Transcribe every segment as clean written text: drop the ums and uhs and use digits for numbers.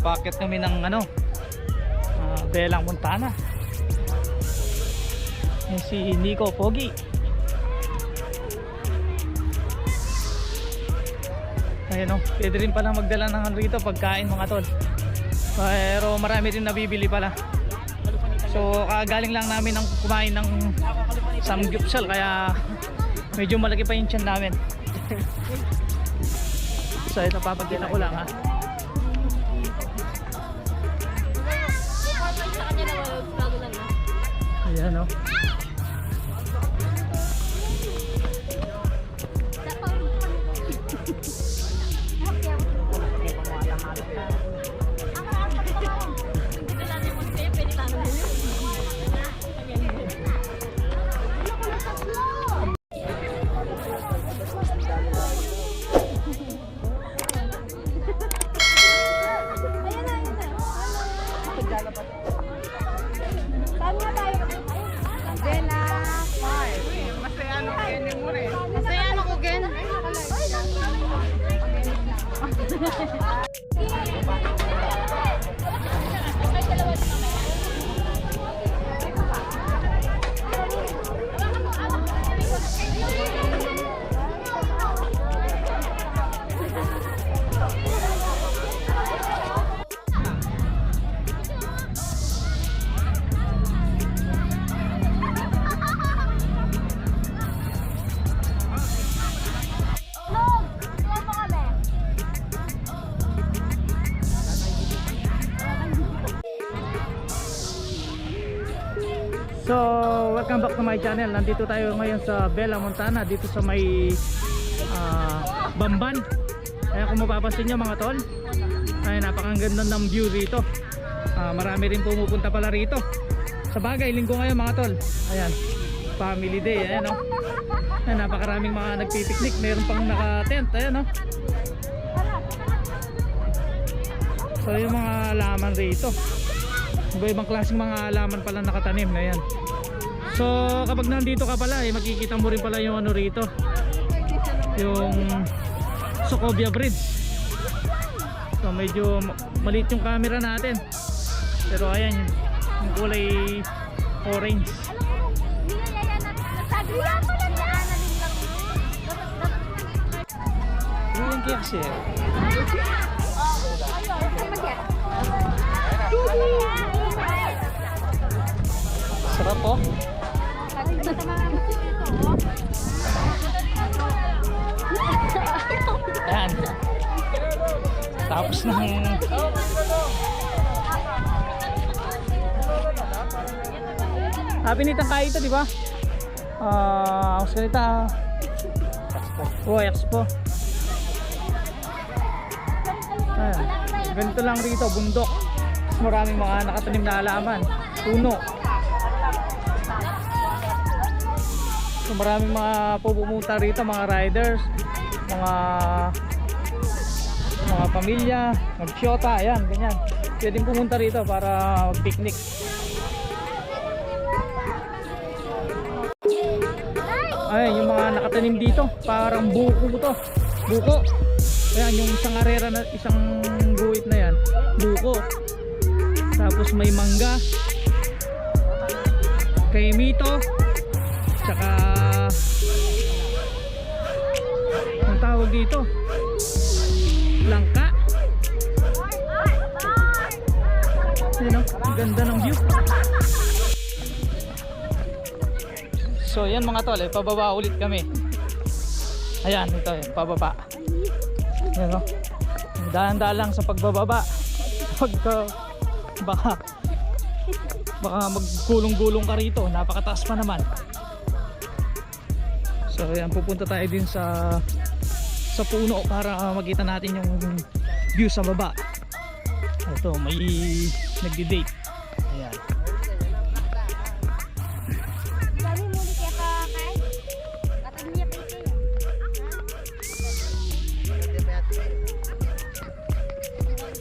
Bakit kami ng ano, Belang Montana. Yan si Nico Pogi. Ayan o, pwede rin pala magdala ng rito pagkain mga tol. Pero marami rin nabibili pala. So kagaling lang namin ng kumain ng samgyupsal, kaya medyo malaki pa yung tiyan namin. So ito, papagkita ko lang ha. Ayan o. So, welcome back to my channel. Nandito tayo ngayon sa Belang Montana, dito sa may Bamban. Ayan, kung mapapansin nyo mga tol, ay napakaganda ng view rito. Marami rin pumupunta pala rito. Sa bagay, linggo ngayon mga tol. Ayan, family day. Ayan o. Ayan, napakaraming mga nagpipiknik. Meron pang naka-tent. Ayan o. So, yung mga laman rito, iba-ibang klaseng mga halaman pala nakatanim na yan. So kapag nandito ka pala, makikita mo rin pala yung ano rito, yung Socobia Bridge. So medyo maliit yung camera natin, pero ayan yung kulay orange. Yung kasi sarap po. Ayan. Tapos ng pinitang kaya ito, di ba? Ang salita Expo. Ayan. Ganito lang rito, bundok. Maraming mga nakatanim na halaman, puno. So maraming mga pupunta rito, mga riders, mga pamilya, mag-shota, ayan, ganyan. Pwedeng pumunta rito para mag-picnic. Ayan, yung mga nakatanim dito, parang buko to. Buko. Ayan, yung isang arera na, isang guhit na yan, buko. Tapos may mangga, kay Mito, tsaka ang tawag dito, langka. Ayan o, ang ganda ng view. So yan mga tol, pababa ulit kami. Ayan, ito yun, pababa. Ayan o, dahan-dahan lang sa pagbababa. Baka maggulong-gulong ka rito, napakataas pa naman. So ayan, pupunta tayo din sa puno para makita natin yung view sa baba. Ito, may nagdi-date. Ayan.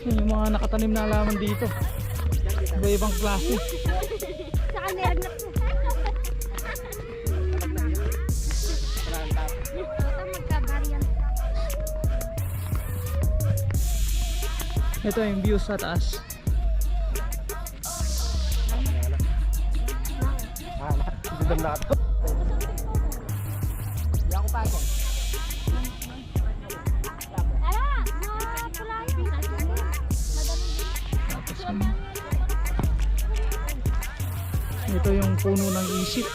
Yung mga nakatanim na halaman dito, iba-ibang klase. Ito yung view sa taas. Ito yung puno ng isip.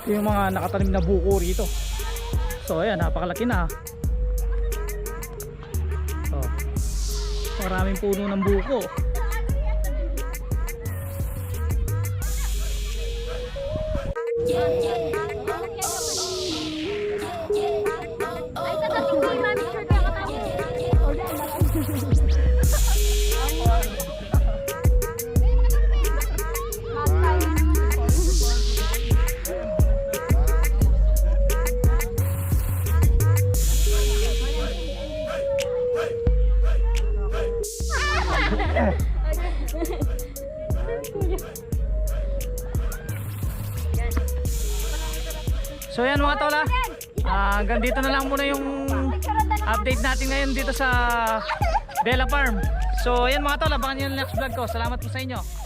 Ito yung mga nakatanim na buko rito. So ayan, napakalaki na. So, maraming puno ng buko. So yan mga tol, hanggang dito na lang muna yung update natin ngayon dito sa Bella Farm. So yan mga tol, abangan nyo yung next vlog ko. Salamat po sa inyo.